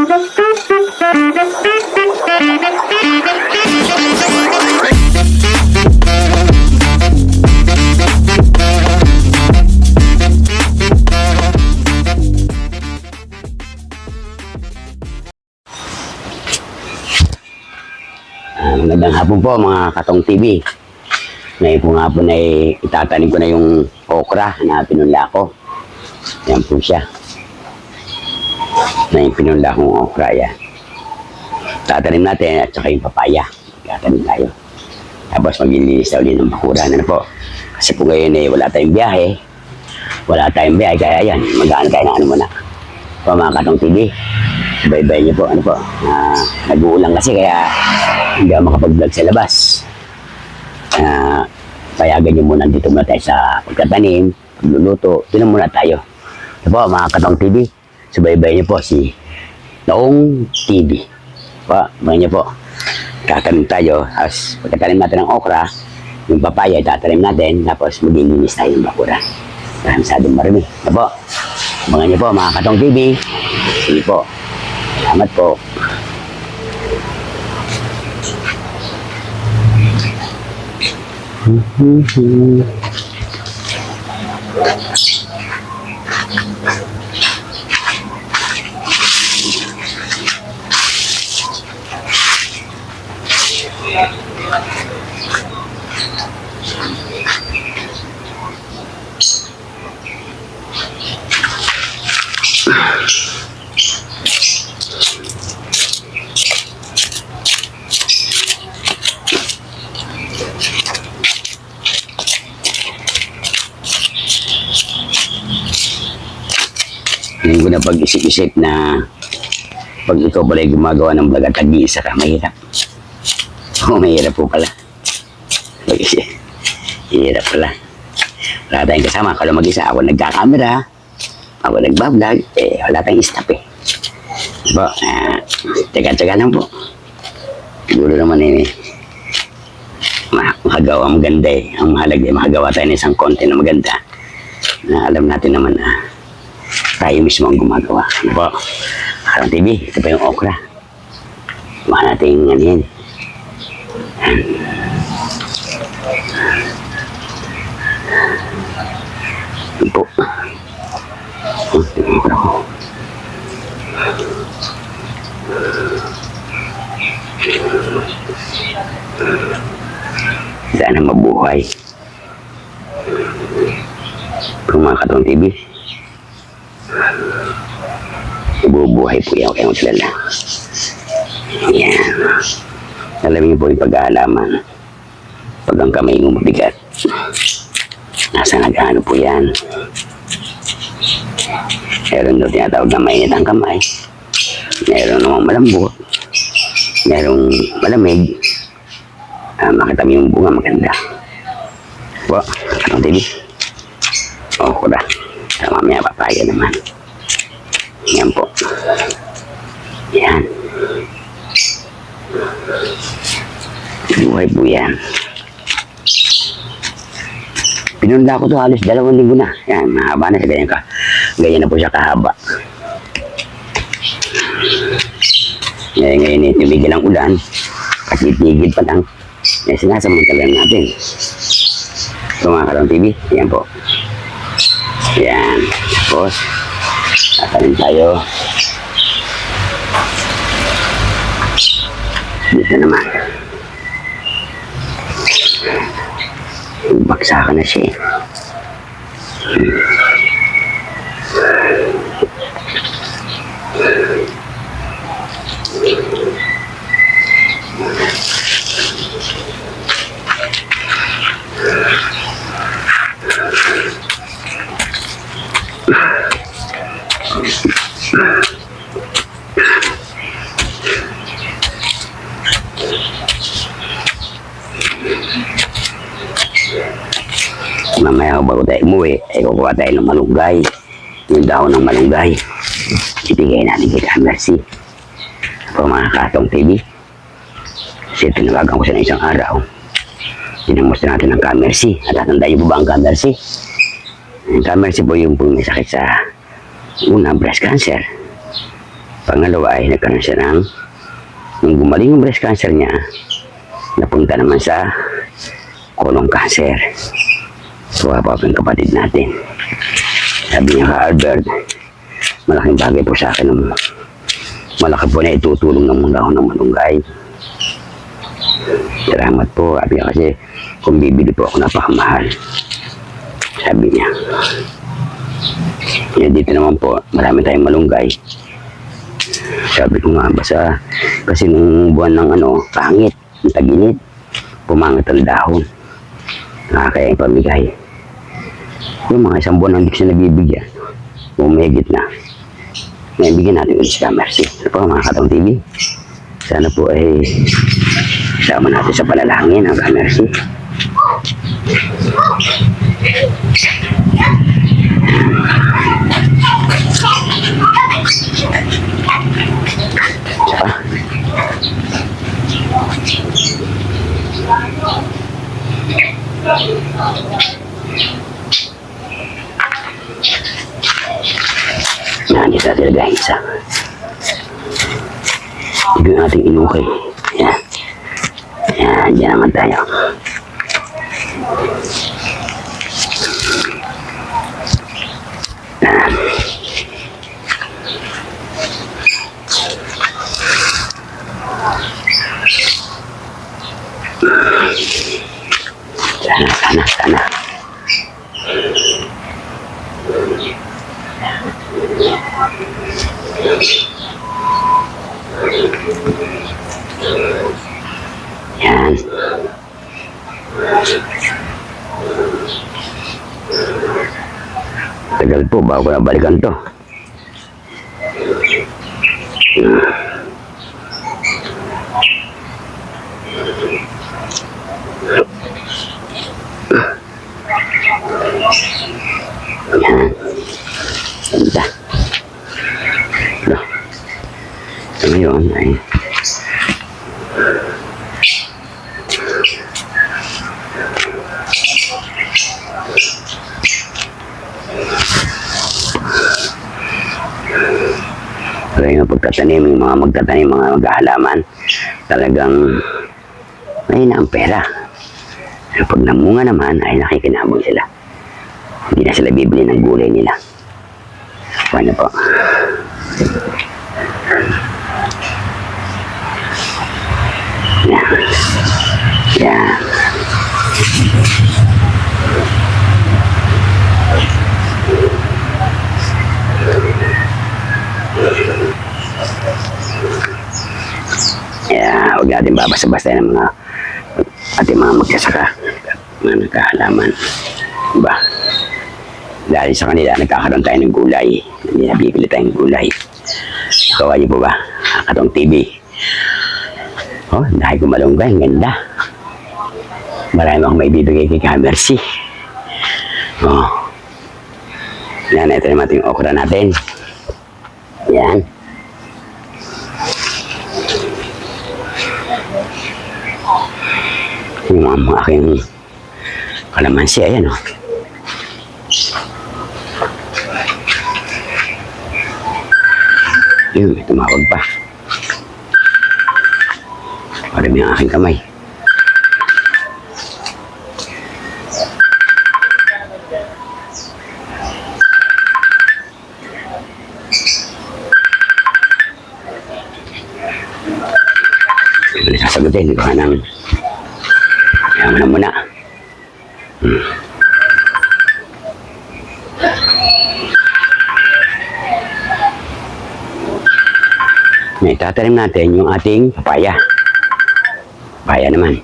Magandang hapon po mga Katong TV. Ngayon po nga po na itatanim ko na yung okra na pinunla ko. Yan po siya. Na yung pinunla kong okra yan. Tatanim natin at saka yung papaya. Tatanim tayo. Tapos maglilinis na ulit ng bakuran. Ano po? Kasi po ngayon wala tayong biyahe. Wala tayong biyahe kaya yan. Magaan tayo na ano muna. Po mga Katong TV. Bye-bye niyo po. Ano po? Nag-uulang kasi kaya hindi ako makapag-vlog sa labas. Payagan nyo muna dito muna tayo sa pagtatanim, pagluluto. Yun muna tayo. Ito po, mga Katong TV. Subaybay nyo po si Taong TV. Po, mga nyo po. Tatanim tayo. Tapos pagtatanim natin ng okra, yung papaya, tatanim natin. Tapos maglilinis tayo ng bakura. Maraming marami. Ito po. Mga nyo po, mga Katong TV. Sige po. Salamat po. Hindi ko na pag-isip-isip na pag ikaw pala gumagawa ng vlog at tag-iisa ka, mahirap. Oo, mahirap po pala. Pag-isip, mahirap pala. Wala tayong kasama, kalau mag-isa, ako nagkakamera, ako nagbablog, wala tayong staff eh. Po, tsaga-tsaga lang po. Siguro naman makagawa maganda eh. Ang mahalaga makagawa tayo ng isang content na maganda na alam natin naman tayo mismo ang gumagawa. Ano po? Katong TV, ito pa yung okra. Baka natin ano yan. Ito po. Ito yung okra ko. Sana mabuhay. Kung mga Katong TV, bubuhay po yan, kaya maglala. Yan. Alam niyo po yung pag-aalaman. Pag ang kamay mo mabigat, nasa nag-ano po yan. Meron doon tinatawag na mainit ang kamay. Meron namang malambot. Merong malamig. Makita mo yung bunga maganda. Po, Katong TV. Okra. Mamaya papaya naman. Yan po. Yan. Buhay po yan. Pinunda ko to halos 2 linggo na. Yan, mahaba na sa ganyan ka. Ganyan na po siya kahaba. Ngayon tumigil ang ulan. Kasi tigil pa lang. Sinasamantalan natin. So mga Katong TV, yan po. Yan. Tapos, tatanim tayo. Dito naman. Bagsakan na siya. Mamaya bago tayo umuwi, kukuha tayo ng malunggay. Yung dahon ng malunggay. Ibigay natin kay Mercy. Po mga Katong TV. Kasi tinawagan ko siya ng isang araw. Tinamusta natin ang Mercy. At tatandaan po ba ang Mercy? Ang Mercy po yung may sakit sa breast cancer. Pangalawa ay nagkaroon siya nung gumaling yung breast cancer niya, napunta naman sa colon cancer. So, pa yung kapatid natin. Sabi niya ka, Albert, malaking bagay po sa akin ng malaki po na itutulong ng mga ng malunggay. Salamat po. Sabi niya kasi kung bibili po ako napakamahal. Sabi niya. Kaya dito naman po, marami tayong malunggay. Sabi ko nga, basta kasi nung buwan ng pangit, ang taginit, pumangat ang dahon. Nakakaya yung pamigay. Yung mga isang buwan hindi ko siya nabibigyan. Umihigit na. Ngayon, bigyan natin ulit si Mercy. Ano po mga Katong TV? Sana po ay sama natin sa panalangin ang Mercy. Yan, dito natin lagay isa. Ito yung ating inukay. Yan. Yan, dyan naman tayo. Yan. Sana. Yan. Tagal po bago na balikan to. Yan. Ganda. So, ngayon ay kaya nga pagtatanim, yung mga magtatanim, mga maghahalaman, talagang may na ang pera. Pero pag namunga naman, ay nakikinabang sila. Hindi na sila bibili ng gulay nila. Paano po? Yan. Yan. Kaya huwag natin babasa-basta ng mga ating mga magsasaka, mga nagkahalaman. Diba? Dahil sa kanila, nagkakaroon tayo ng gulay. Hindi nabibili tayong gulay. Kawa niyo po ba? Katong TV. Oh, dahil ko malunggay, ang ganda. Marami akong may bibigay kay Mercy. Oh. Yan, ito naman yung okra natin. Yan. Yung mga aking kalamansi, ayan o. Yun, may tumawag pa. Marami ang aking kamay. Hindi sasagutin, di ba nang yaman na muna. May tatanim natin yung ating papaya. Papaya naman.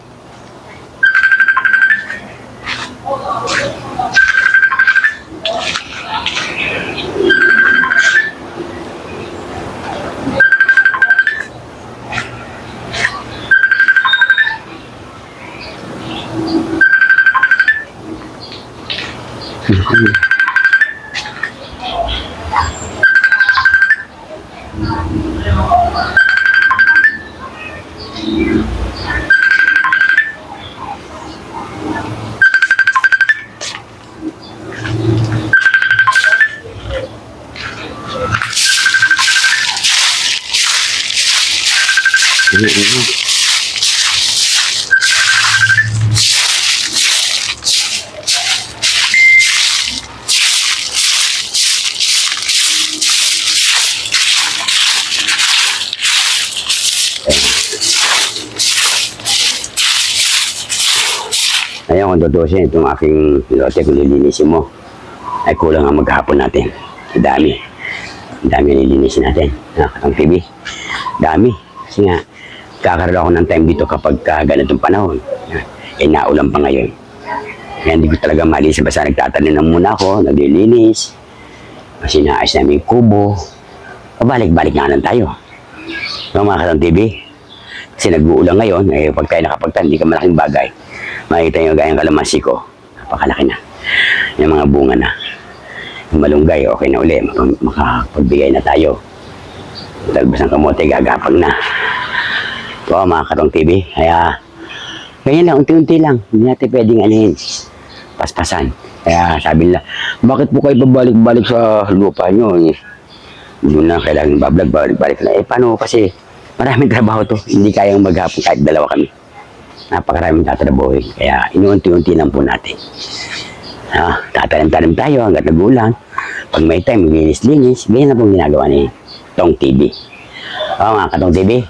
Ngayon kung tutusin, itong aking lote kung lilinisin mo, ay kulang ang maghapon natin. Ang dami. Ang dami nilinisin natin. Ang TV. Dami. Kasi nga, kakaroon ako ng time dito kapag ganitong panahon. Eh, naulan pa ngayon. Kaya hindi ko talaga malis. Basta nagtatanim na muna ako, naglilinis. Kasi naayos namin yung kubo. Pabalik-balik nga lang tayo. So, mga katang TV. Kasi nag-uulan ngayon, eh, pag tayo nakapagtan, hindi ka malaking bagay. Makikita nyo gayang kalamansi ko. Napakalaki na. Yung mga bunga na. Yung malunggay, okay na uli. Makapagbigay na tayo. Talbos ng kamote, gagapag na. So, mga katong TV. Kaya, ganyan lang, unti-unti lang. Hindi natin pwedeng anihin. Paspasan. Kaya sabi nila, bakit po kayo babalik-balik sa lupa nyo? Doon na kailangan bablog, balik-balik na. Eh, paano kasi maraming trabaho to. Hindi kayang maghapon kahit dalawa kami. Napakaraming tatrabahoy. Kaya inuunti-unti lang po natin. Tatanim-tanim tayo hanggat nagulang. Pag may time, linis-linis. Ganyan na pong ginagawa ni Tong TV. Mga katong TV.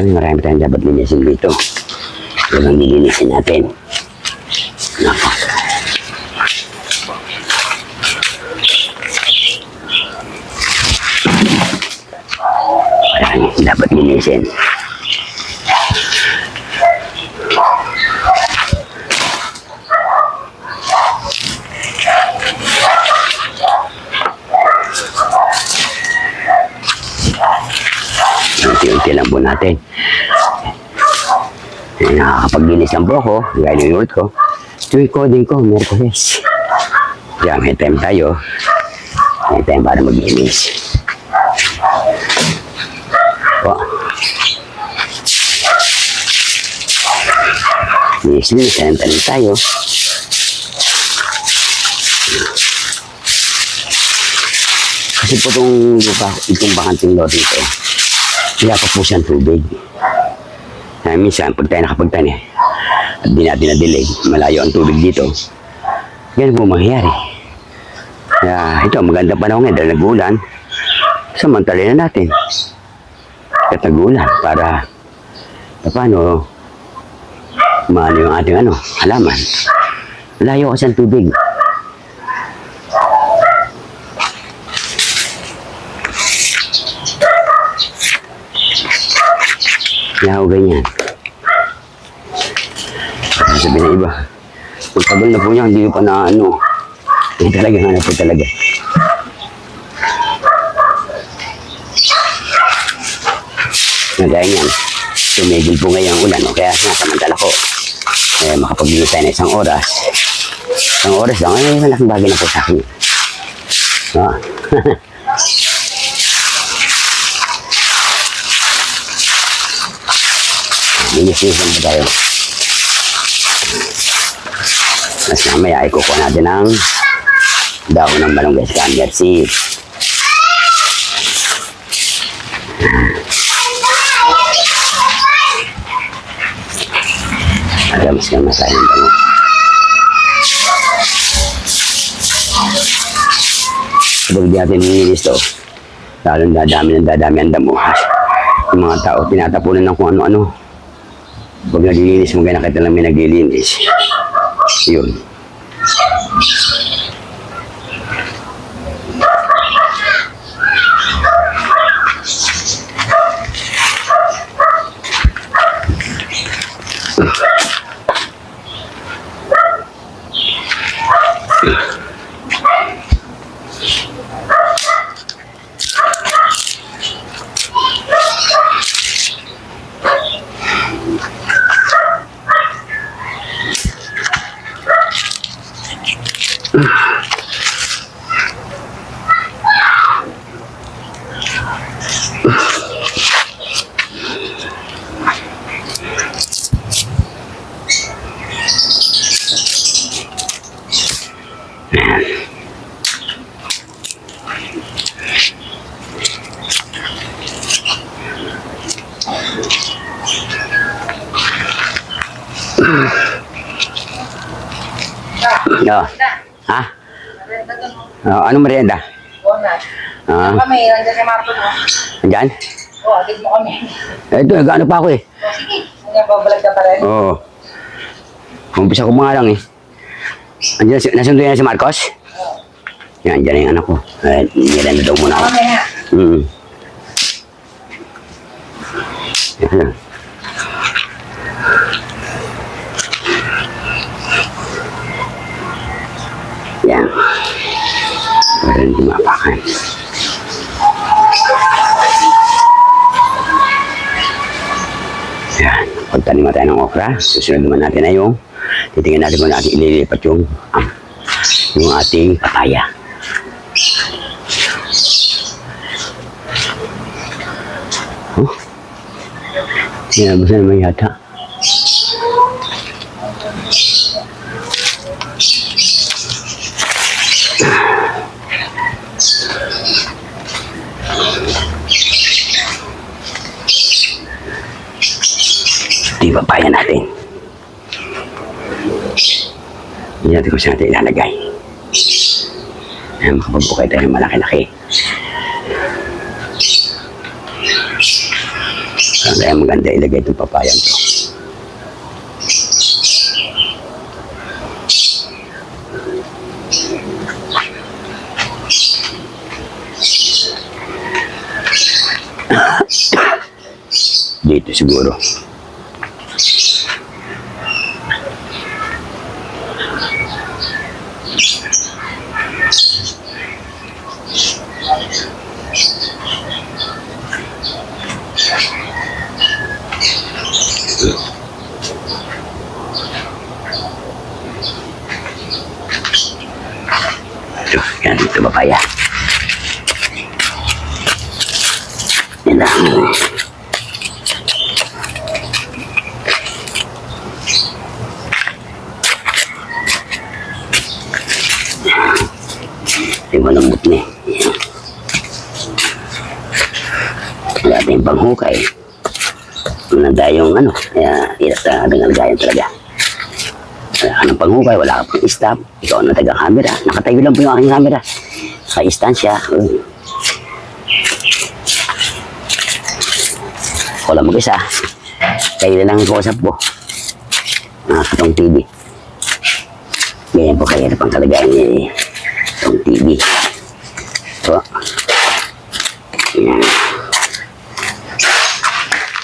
Marami tayong dapat linisin dito. Yun ang nilinisin natin. Nako. Marami dapat linisin. Unti-unti lang po natin. Nakakapaglinis lang po ako. Gaya ng yurt ko. Tuwing coding ko, Merkules. Kaya may time tayo. May time para maglinis. Po. Linis-linis. Tanim tayo. Kasi po itong bakanting lote ito. Wala pa po siyang tubig. Minsan, pag tayo nakapagtanim at di natin na-delay, malayo ang tubig dito, yan po mangyayari. Kaya ito, maganda panahon ngayon dahil nag-uulan, samantalin na natin. At nag-uulan para paano maano yung ating halaman. Malayo kasi ang tubig. Kaya ako ganyan. Sabi na iba, kung tagal na po niya, hindi pa na hindi talaga hanap po talaga. Nagaya niyan, tumigil po ngayon ang ulan, kaya nasamantala ko. Makapaglinis tayo na isang oras. Isang oras lang, ay malaking bagay na po sa akin. Linis-linis lang po tayo. Mas mamaya ay kukuha natin ang dahon ng malunggay sa Mercy. Agamas ka masayang tanong. Pag di natin nilinis to, lalong dadami ang damo. Yung mga tao, tinatapunan ng kung ano-ano. Pag naglilinis mo, kaya nakita lang may naglilinis. Yun. No. Ha? Anong merienda? Kami, nandiyan si Marco, no? Andyan? Oo, atig mo kami. Ito, nag-ano pa ako eh. Sige, babalag ka pa rin. Oo. Umpisa ko mga lang eh. Andyan, nasundo yan si Marcos? Yan, andyan na yung anak ko. Nirenda daw muna ako. Kami ha. Yan. Yan. Para hindi mapakan. Yan. Pagtanim tayo ng okra, susunod naman natin na yung titingnan natin kung natin ililipat yung ating papaya. Oh. Sinabusan naman yata. Di papaya natin. Hindi natin kung saan natin ilalagay. Makapagpukay tayo ng malaki-laki. Kaya maganda ilagay itong papayang to. Dito siguro. Ito, yan dito papaya. Yan lang. Ay, malambot na eh. Wala tayong panghukay. Nanda yung ano, kaya hirap na nagalagayan talaga. Wala ka ng panghukay, wala ka pang stop. Ikaw na taga-camera. Nakatayo lang po yung aking camera. Naka-istansya. Ako lang mag-isa. Kayo na lang ang kausap ko. Mga Katong TV. Ganyan po kayo na pang kalagayan ni Katong TV. So, yan.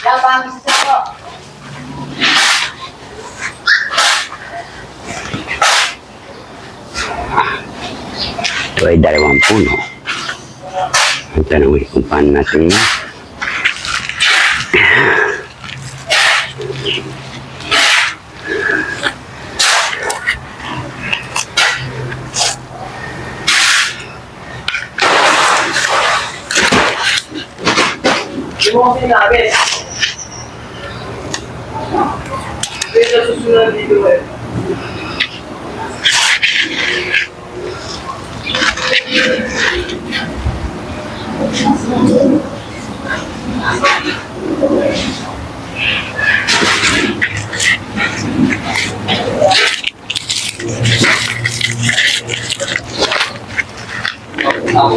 Labang sa ko. Ito ay 2 puno. Ang tanong ay kung paano natin Hindi mo kasi namin. Dito susunod dito eh. Tayo,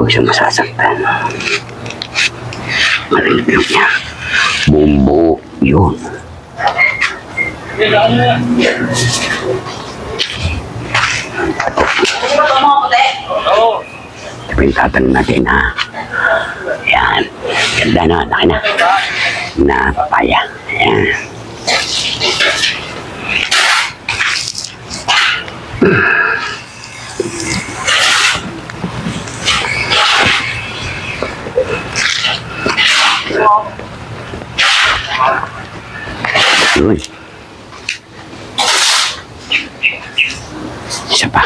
huwag siya masasaktan. Marinig lang niya. Bumbo, yun. Ito yung tatanong natin, ha? Ayan. Ganda na, laki na. Na papaya. Ayan. Yun. Isa pa.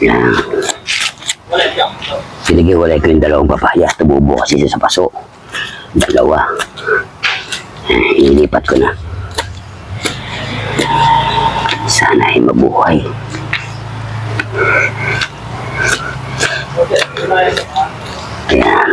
Yan. Pinag-iwalay ko yung dalawang papaya. Tumubo kasi siya sa paso. Dalawa. Ilipat ko na. Sana ay mabuhay. Ayan. Ayan.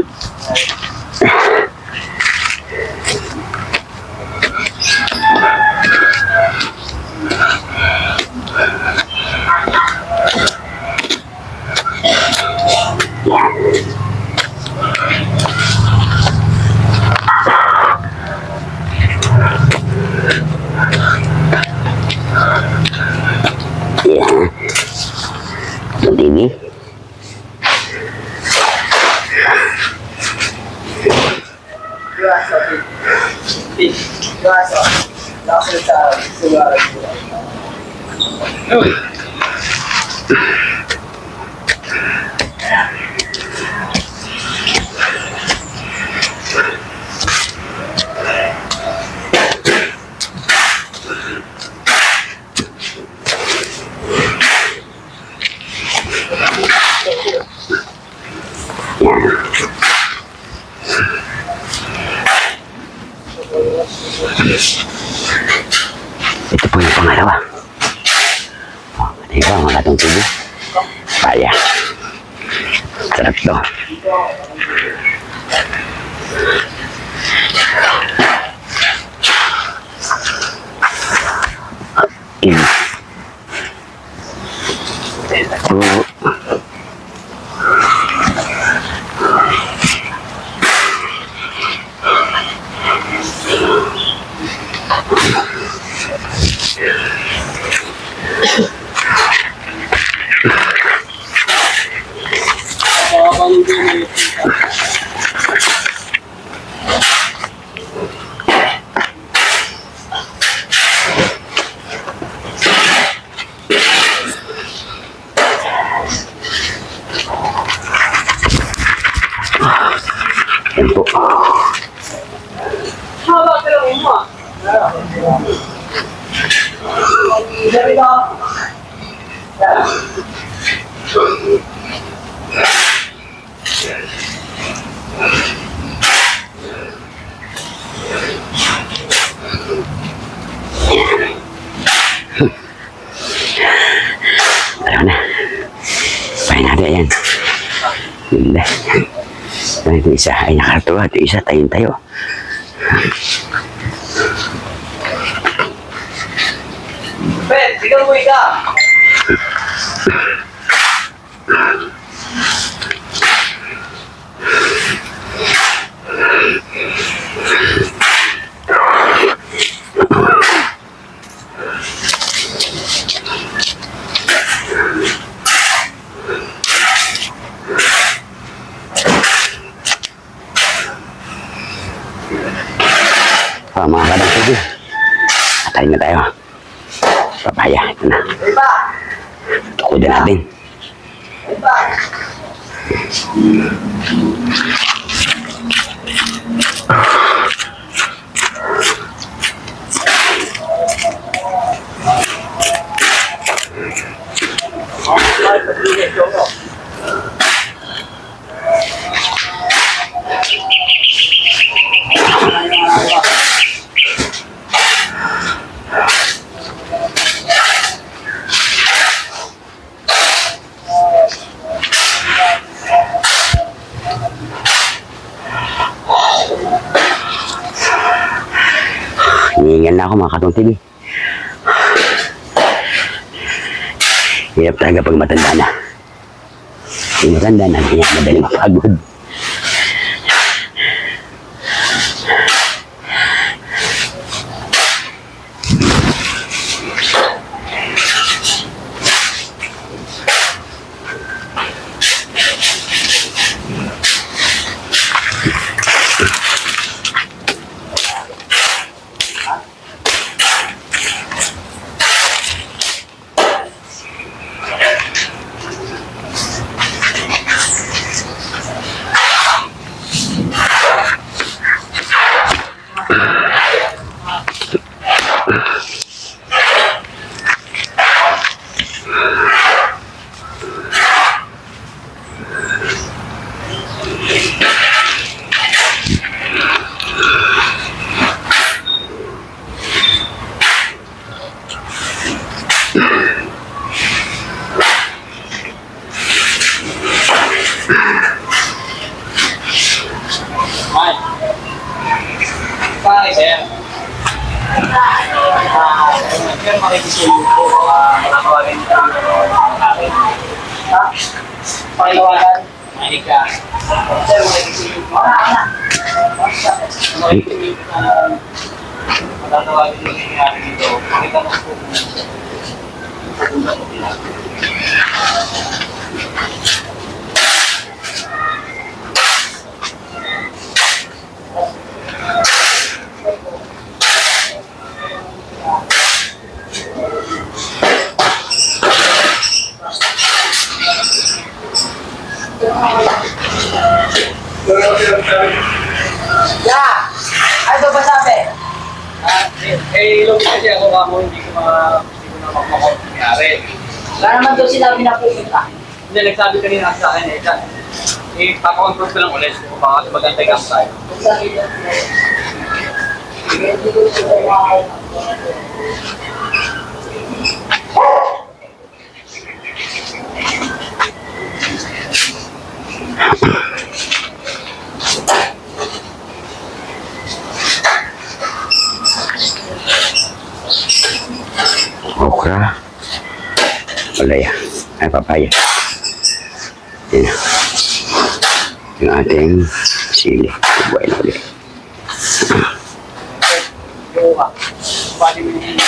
Yung TV. Ito po yung pangalawa. Diba, mga gatong tubo. Paya. Sarap to. Ito. Yan po. Ayaw na. Pahin natin yan. Ganda. Ito isa ay nakatuwa. Ito isa tayo tayo. Sigaw mo ika. Mga kadang sige. Atayin na tayo. Papaya, ito na. Iba. Tukudan natin. Iba. Hinihingal na ako mga katong TV. Hirap talaga pag matanda na. Pag matanda na, hindi niya madaling mapagod. Pare, sir. Sir, makikisuyo po. Nakakawagin ko yung akin. Ha? Pakilawanan? Mahinig ka. Sir, makikisuyo po. Makikisuyo po na matatawagin mo yung akin dito. Makita mo po kung pupunta po sila. Yeah! Ano ba sabi? Ilog kasi ako kamo, hindi ko na magmamamayari. Wala naman daw sinabi na pupunta. Hindi, nagsabi kanina sa akin papakontrol ko lang ulit kung baka magantay ka tayo. Sabi daw Okra. Wala yan. Ay, papaya. Yan na. Yung ating sili. Buhay na ulit. Buka. Pwede mo yung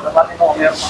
dapat ito kung meron pa.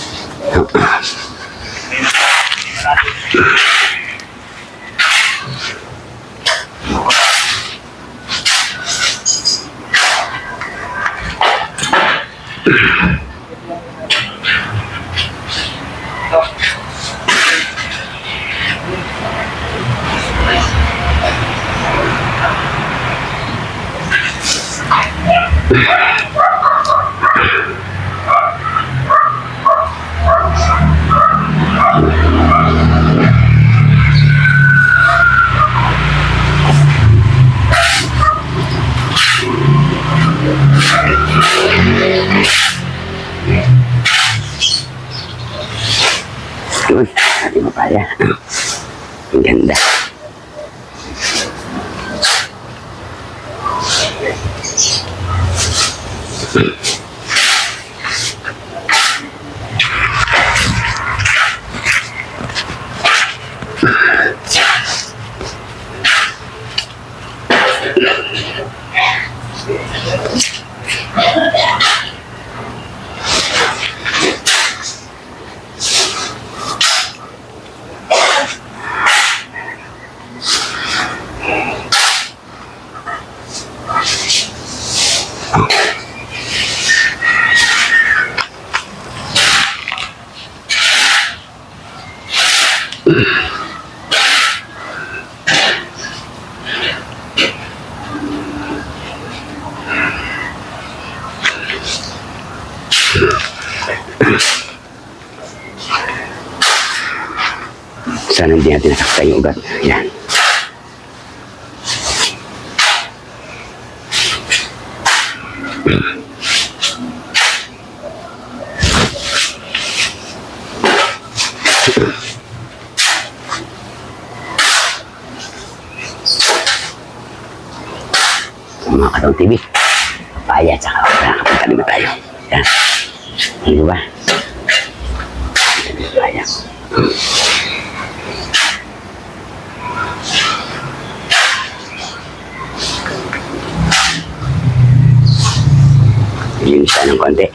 Yun. Ating papaya. Ang ganda. Sana hindi natin nasaktan yung ugat. Yan. Mga katong TV. Papaya, tsaka nakapagkalim na tayo. Yan. Ano ba? Papaya. Linis tayo ng konti.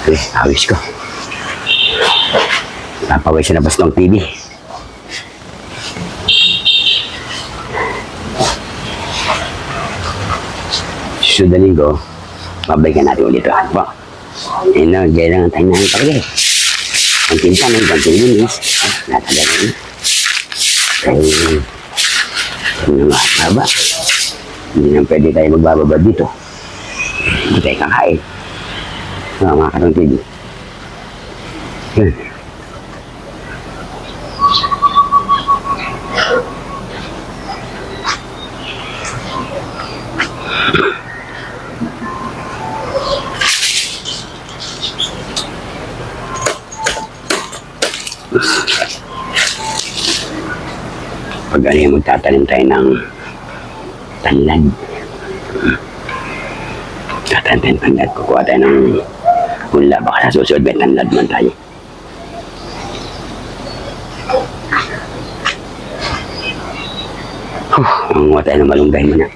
Okay, awis ko. Napaway siya na basta ng TV. Susunod na linggo, mabalikan natin ulit ito. Po. Ayun na, dyan lang ang time namin talaga eh. Ang pinsan ng konting linis, natagal na. Ay, ano nga, haba. Hindi nang pwede tayo magbababa dito. Hindi tayo kakain. Mga katong TV. Yun. Pag ano yung magtatanim tayo ng tanlad. Tatanim tayo ng tanlad. Kukuha tayo ng hula. Baka sa susunod may tanlad man tayo. Manguha tayo ng malunggay muna.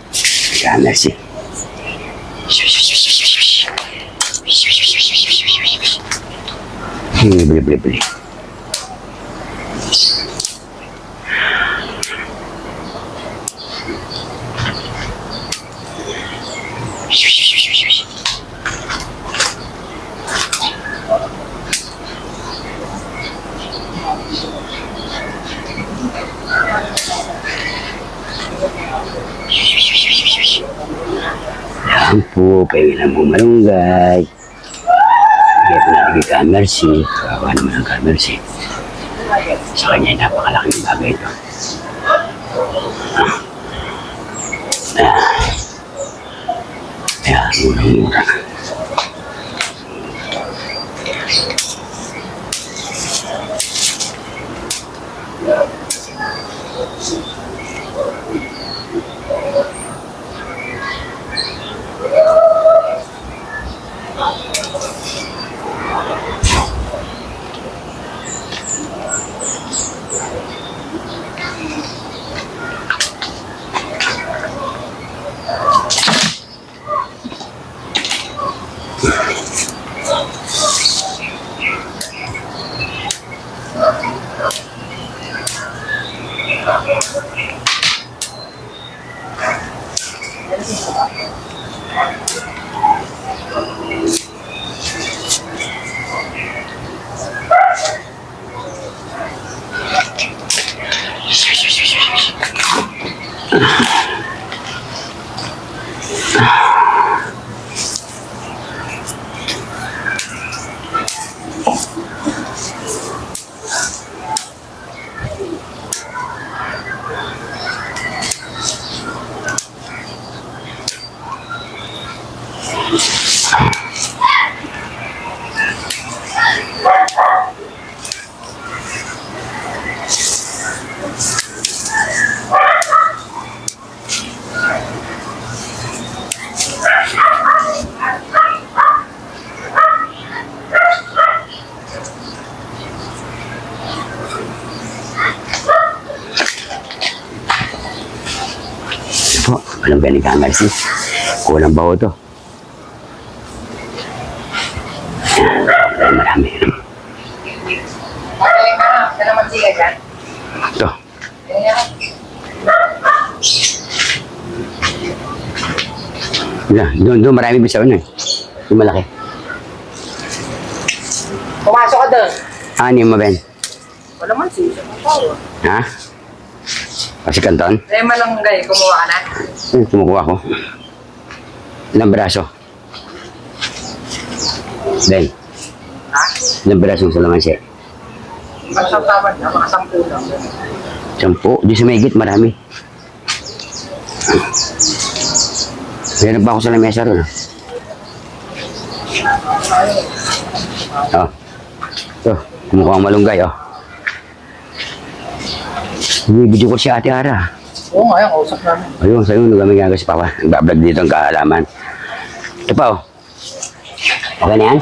Kaya merci. Bili. Yan po, pahingilan mo malunggay. Kaya po natin kay Kamercy. Kawawa naman ang Kamercy. Sa kanya, napakalaking bagay ito. Ayan. Murang-mura. Po, walang galing kaangalis. Kulang ba ho ito? Marami. Okay ka na. Ka naman siya dyan. Ito. Doon marami bisa ano eh. Yung malaki. Pumasok ka doon. Ano mo, Ben? Wala man siya. Ha? Kasi kanton? Eh, malunggay. Kumuha ka na. Kumukuha ko. Ilang braso? Ben, Ha? ilang brasong salamansi? Magsasaban na. Mga 10 lang. 10. Di sa mahigit, marami. Meron pa ako sa lamesa ron. Oh. Ito, kumukuha ang malunggay, oh. Video ko si Ate Ara. Oo nga, kausap namin. Ayun, sa'yo, nagamig nga si Papa. Nagbablog dito ang kaalaman. Ito pa, oh. Okay na yan?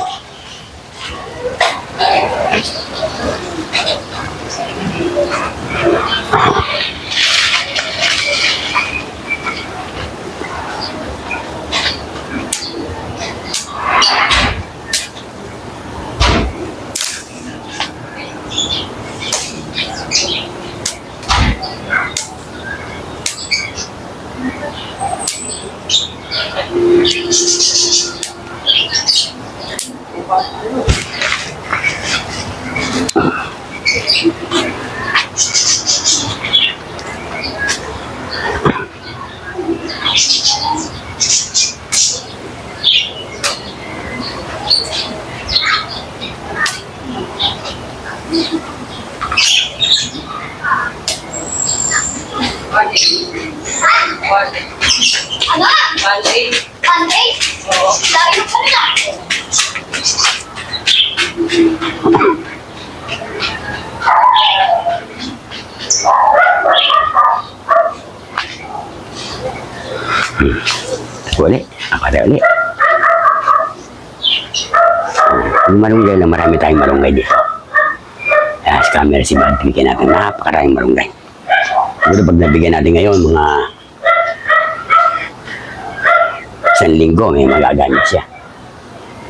Ano? Bali. Sunday? Oo. Lagi mo pala na. Uli. Ako na uli. Yung malunggay lang, marami tayong malunggay dito. Sa camera si Bad, bigyan natin napakaraming malunggay. Siguro pag nabigyan natin ngayon, mga 1 linggo, may magagamit siya.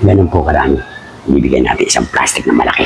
Ganun po karami. Bibigyan natin isang plastic na malaki.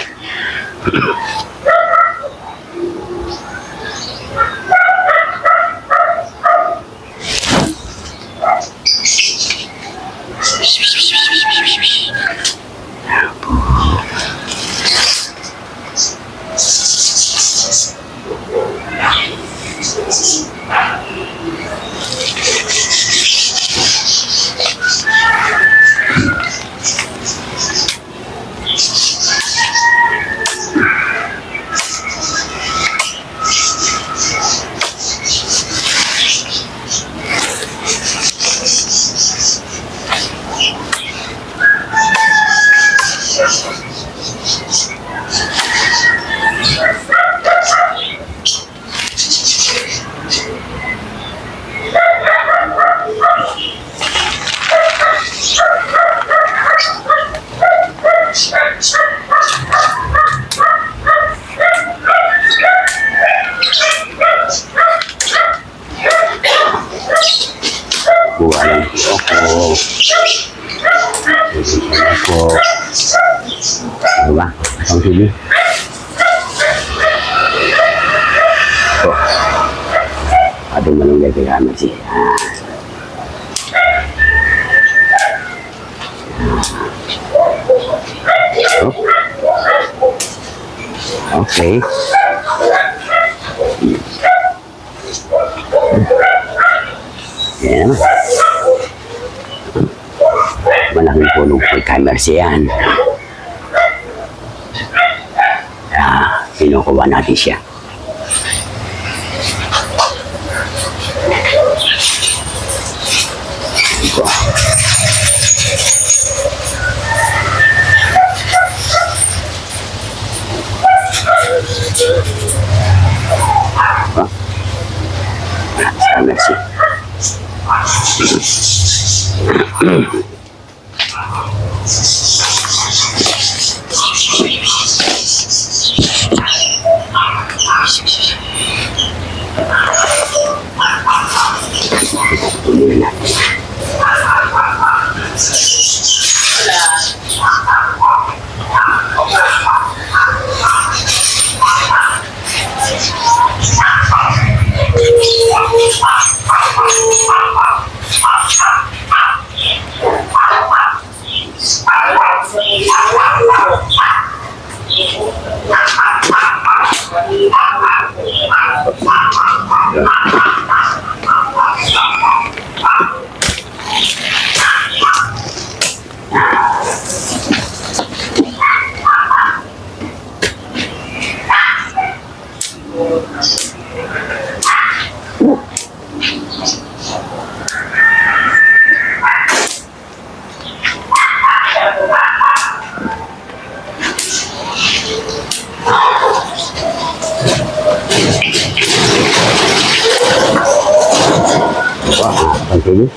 Ano po? Ano ba? Ang TV. Po. Ating malunggay kay Mercy. Okay. Yan. Malaking tulong po kay Mercy yan. Kinukuha natin siya. Ito. Sa Mercy. Continue.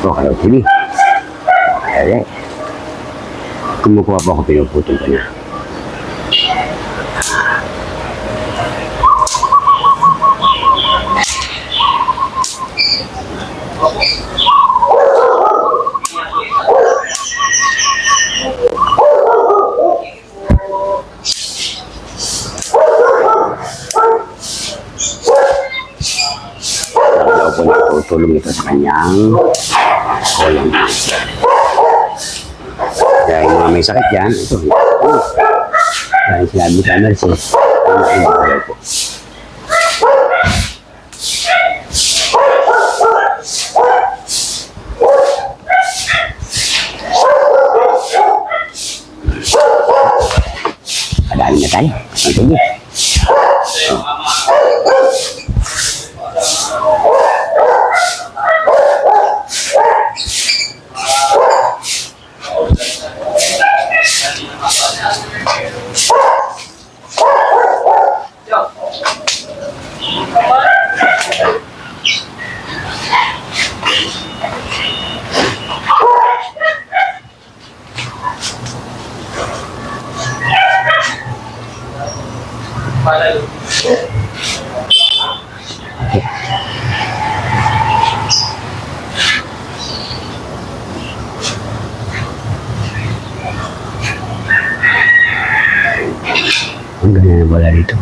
Kalau sini, kumukuha pa ako, pinuputol ka na. Daw po natutulong ito sa kanyang kolong. Kaya yung mga may sakit yan, ito. Dahil sinabi sa Mercy, ay po. Kadali na tayo. Sige. Ang ganda na wala dito.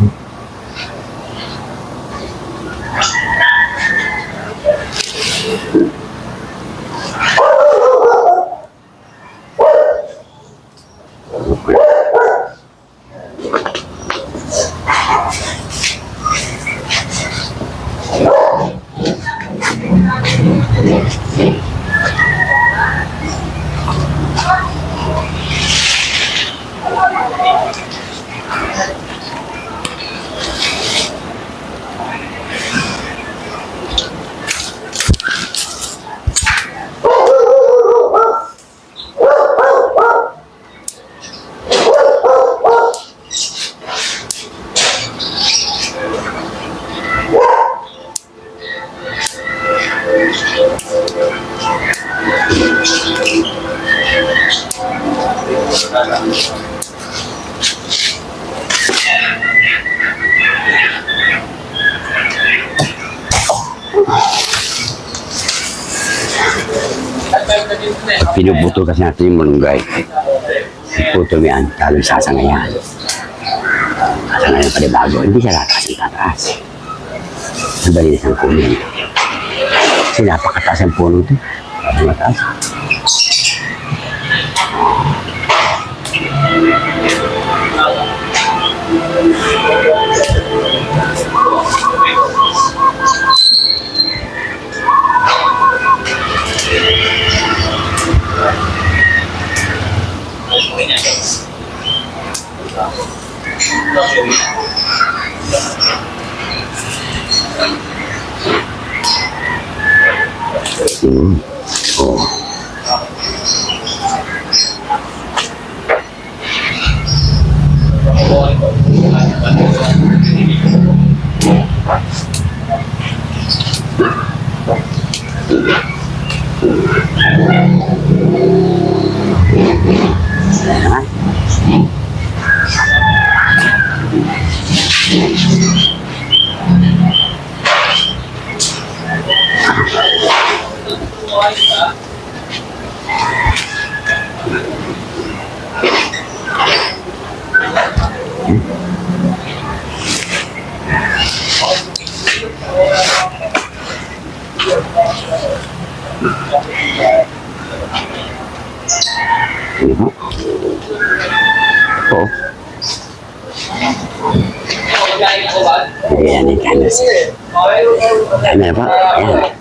Pinuputol kasi natin yung malunggay. Putol mo yan, talong sasangayan. Sasangayan pa rin bago. Hindi siya tataas ang tataas. Madali na siyang kunin. Kasi napakataas ang puno ito. Mataas. Oh. Ini po. Oh. Ayan, kanas. Ayan na po. Ayan.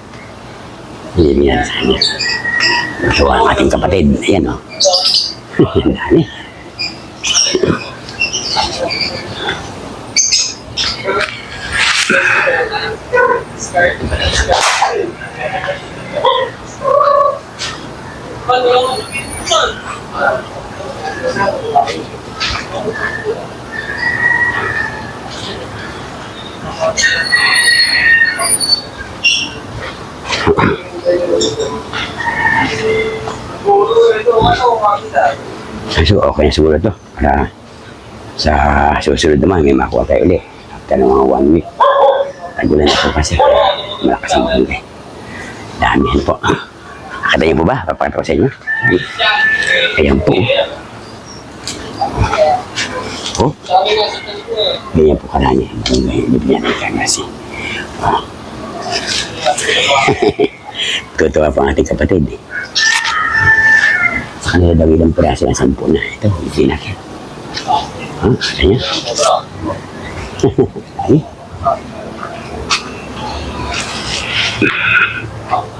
Ayan sa kanya. So, ang ating kapatid. Ayan o. Ayan, dami. So, okay na siguro ito. Para sa susunod naman, may makuha tayo ulit. After ng mga 1 week. Tagulan na po kasi. Malakas ang bagay. Dami yan po. Nakita niyo po ba? Papakita ko sa inyo. Ayan po. Oh. Ganyan po karami. Bibigyan natin kasi. Oh. Tutuwa po ang ating kapatid eh. Sa kanila daw ilang piraso ng 10 na. Ito, hindi na kaya. Oh, kaya niya. Ay.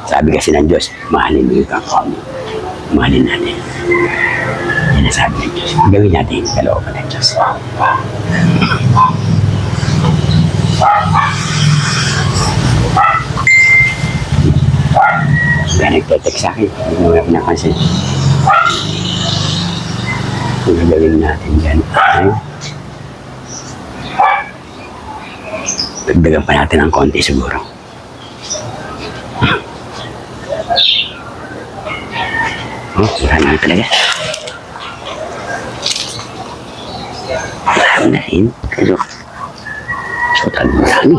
Sabi kasi ng Diyos, mahalin mo yung kapwa mo. Mahalin natin. Yan ang sabi ng Diyos. Gawin natin yung kalooban ng Diyos. Kaya nagtetext sa akin, hindi mo na pinapansin. Kung gagawin natin dyan ay dagdagan pa natin ng konti siguro. Oh, marami talaga. Marami na rin. Pero, so talagang marami.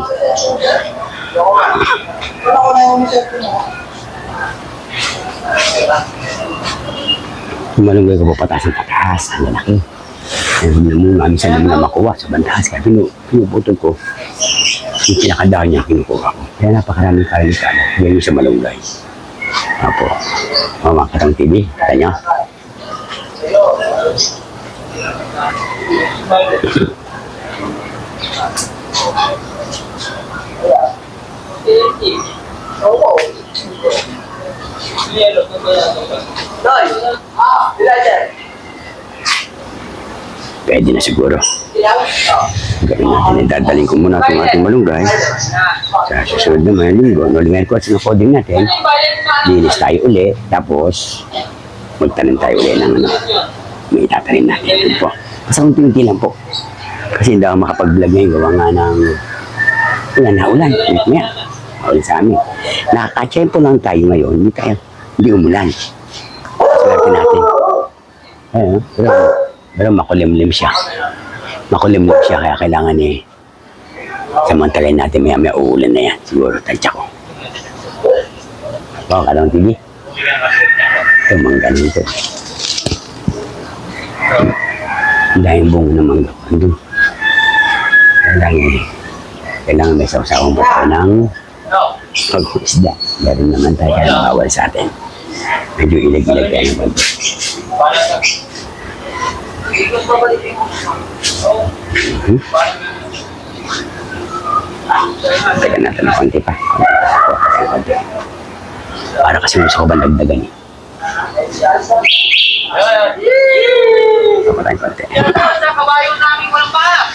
Malunggay ko po pataas ng pataas. Ang lalaki. Ang namunga, minsan naman na makuha sa bandas. Kaya pinuputol ko. Yung pinakadaan niya kinukuha ko. Kaya napakaraming kalimikala. Yan yung sa malunggay. Apo. Mama, Katang TV. Kata niya. Pwede na siguro. Gawin natin. Dadaling ko muna itong ating malunggay. Sa susunod naman, linggo. Nolimero ko at sinocoding natin. Linis tayo uli. Tapos, magtanim tayo uli ng ano. May itatanim natin. Ito po. Basta unti-unti lang po. Kasi hindi ako makapag-vlog ngayon. Gawa nga ng naulan. Maya. Naulan sa amin. Nakakatsyempo lang tayo ngayon. Hindi umulan. Swerte natin. Ayun. Pero makulimlim siya. Makulimlim siya kaya kailangan samantalayin natin may uulan na yan. Siguro tansya ko. Po, Katong TV. Ito, mangga nito. Ang dahil bunga ng mangga. Andun. Kailangan may sawsawang po tayo ng pag-isda. Meron naman tayo kaya bawal sa atin. Medyo ilag-ilag tayo ng pag Tagal natin ng konti pa. Para kasi gusto ko ba dagdagan eh. Tapos tayong konti. Sa kabayo namin walang pala.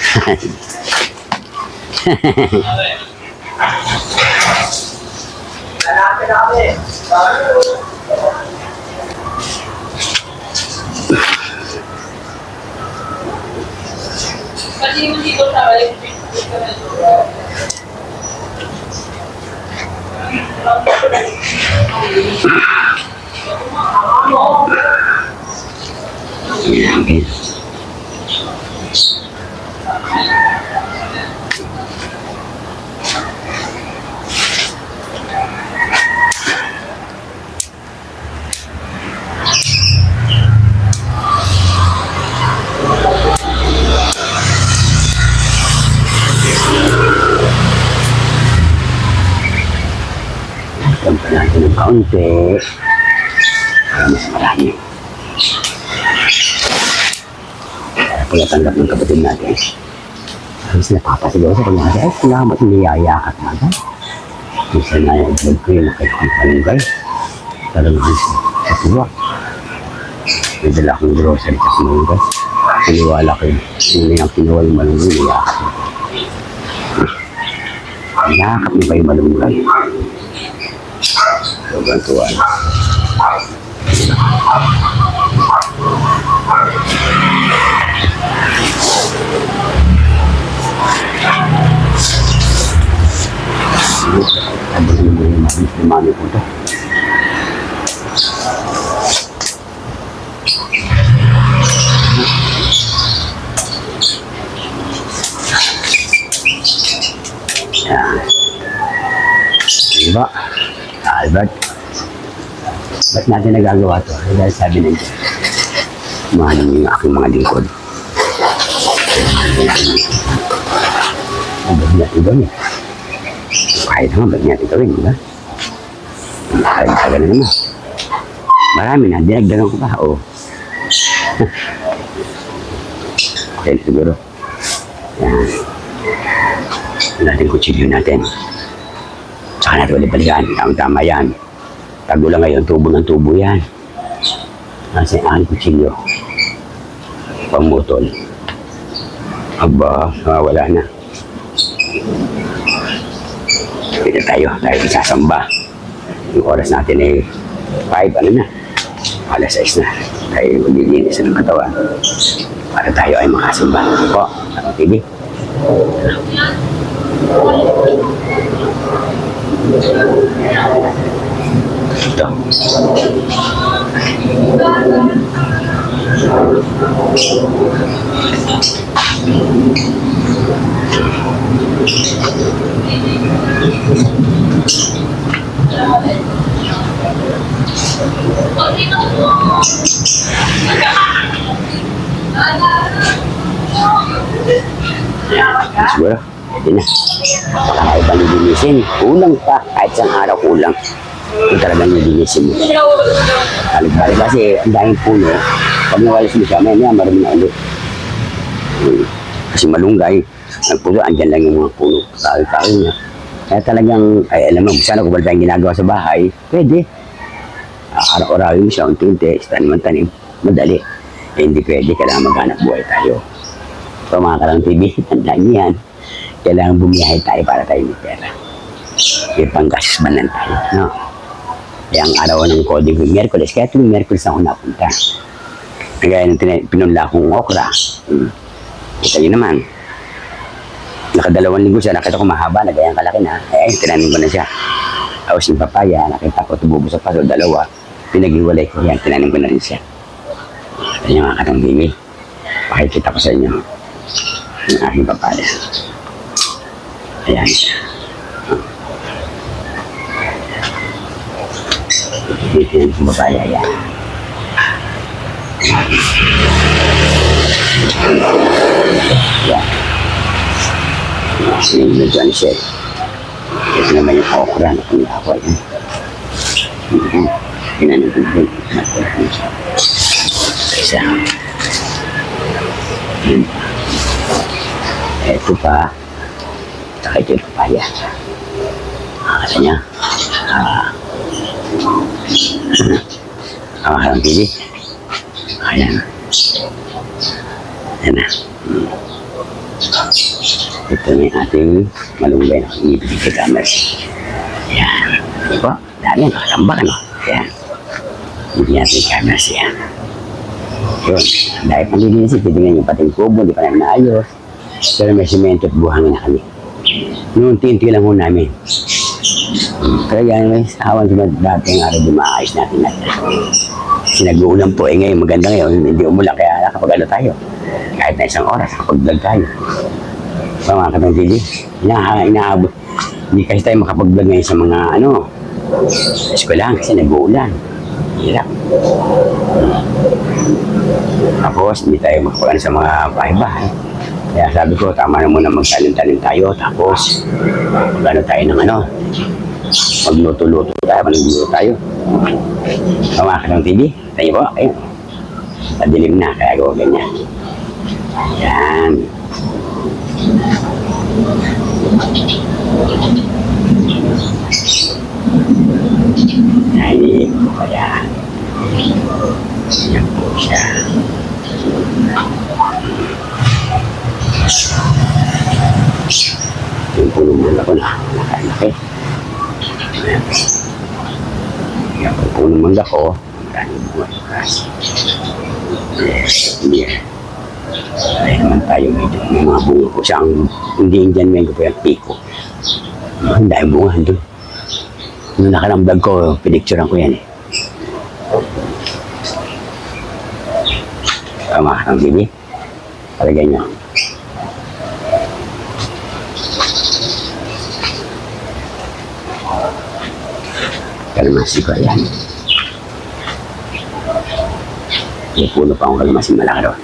Kasi hindi ko tayo. Okay. Tampan natin ng kaunti para mas marami. Para po natanggap ng kapatid natin. Halos napapasigaw sa kanya kasi, ay, salamat niyayakap natin. Minsan na yung vlog ko yung nakikita malunggay. Talagang sa tuwa. May dala akong grocery sa malunggay. Paniwala ko yun. Yun yung kinuha yung malunggay, niyakap mo. Niyakap mo ba yung malunggay? Sobrang tuwa na. Sabi na naman yung mami ko ito. Yan. Diba? Albert, ba't natin nagagawa ito? Dahil sabi na dyan, mahalin yung aking mga lingkod. Ba't natin gawin? Kahit naman, ba't natin gawin, di ba? Tagal na naman. Marami na, dinagdagan ko pa, oo. Okay na siguro. Yan. Natin kutsilyo natin. Saka natin ulit balikan. Tama yan. Tago lang ngayon, tubo ng tubo yan. Nasa yung aking kutsilyo. Pangmutol. Aba, wala na. Dito tayo isasamba. Yung oras natin ay 5, ano na? Alas 6 na. Tayo maglilinis ng katawan. Para tayo ay makasamba. Po, ang TV. Ito. Siguro, pwede na. Baka na ibang lilinisin. Kulang pa. Kahit isang araw kulang. Kung talagang lilinisin mo. Balik-balik kasi ang daming puno. Pag nawalis mo siya, may marami na ulit. Kasi malunggay. Ang puno, andyan lang yung mga puno. Kahoy-kahoy niya. Kaya talagang, ay alam mo, sana kung wala tayong ginagawa sa bahay, pwede. Araw-arawin mo siya, unti-unti, tanim-tanim, madali. Eh, hindi pwede, kailangan maghanap buhay tayo. So mga Kalang TV, tandaan niyo yan. Kailangan bumiyahe tayo para tayo may pera. May panggasmanan tayo, no? Kaya ang araw ng coding ko, Miyerkules, kaya tuwing Miyerkules ako napunta. Kaya nung pinunla akong okra, kita niyo naman. Nakadalawang linggo siya, nakita ko mahaba, nagayang kalaki na. Eh, tinanim ko na siya. Tapos yung papaya, nakita ko tububo sa paso, dalawa. Pinag-iwalay ko yan, tinanim ko na rin siya. Ito yung mga Katang TV. Pakikita ko sa inyo yung aking papaya. Ayan siya. Yan, babaya yan. Yan. Sinigyan siya. Ito naman yung okra na panglawa yan. Pinanagulog. Isa. Yan. Ito pa. Saka ito yung papaya. Akala niya. Harang pili. Ayan. Ayan na. Ito na yung ating malunggay na ibigay kay Kamers. Ayan. Ito po. Dami ang kakatambak, ano? Ayan. Ibigay natin kay Kamers. Ayan. Yun. Dahil panlilinis, titignan yung pating kubo, di pa namin naayos. Pero may simento at buhangin na kami. Noon, tinti lang ho namin. Kaya yan, may sawan sa dating araw di maayos natin natin. Kasi nag-uulan po, ngayon maganda ngayon, hindi umulan, kaya nakapag-ano tayo. Kahit na isang oras, nakapag-vlog tayo. So mga katang tili, inaabot. Hindi kasi tayo makapag-vlog ngayon sa mga sa eskwelahan kasi nag-uulan. Hirap. Tapos, hindi tayo makapag sa mga bahay-bahay. Kaya sabi ko, tama na muna magtanim-tanim tayo. Tapos, magano tayo ng magluto-luto tayo, managluto tayo. Mga katang tili, tayo po, ayun. Madilim na, kaya gawa ganyan. Yan. Ay, kaya. Yan po siya. Yung pulong mula ko na, nakalaki. Yan po pulong mangga ko, maraming buwan kasi. Yes, yeah. Ay naman tayo medyo may mga bunga ko siya ang hindi Indian mango po yung piko. Ang dahil bunga doon. Nung nakalang vlog ko, pinicturean ko yan eh. Tama ang bibi. Palagay niya. Kalmasi ko yan. May puno pa akong kalmasi malaki doon.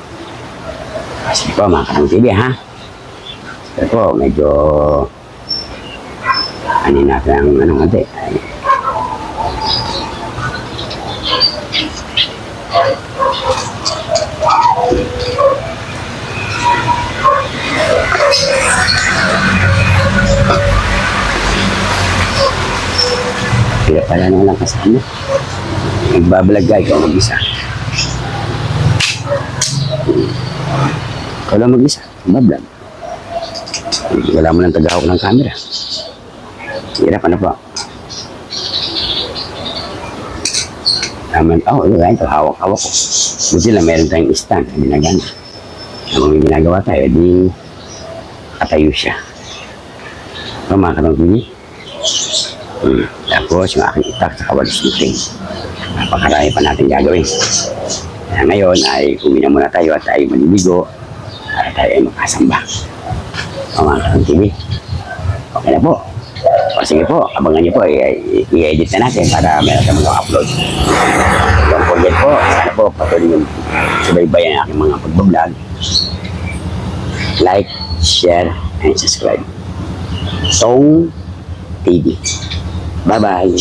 Kasi po mga katang TV ha. Pero po medyo natin ang konti. Kaya pala na lang kasama. Magbabalag ka, ikaw mag-isa. Ikaw lang mag-isa, magbablog. Wala mo lang tagahawak ng camera. Hirap, ano po? Naman, ito, hawak-hawak ko. Buti lang, meron tayong stand, binagana. Kung may ginagawa tayo, di katayo siya. So, mga katang pili. Tapos, yung aking itak sa kawalis meeting. Napakarami pa natin gagawin. Kaya ngayon ay kumina muna tayo at tayo maliligo para tayo ay makasamba. So, mga katang pili. Okay na po. O sige po, abangan niyo po, i-edit na natin para meron sa mga upload. Don't forget po, sana po patuloy yung subaybayan ang aking mga pagbablog. Like, share, and subscribe. Tong TV. Bye-bye.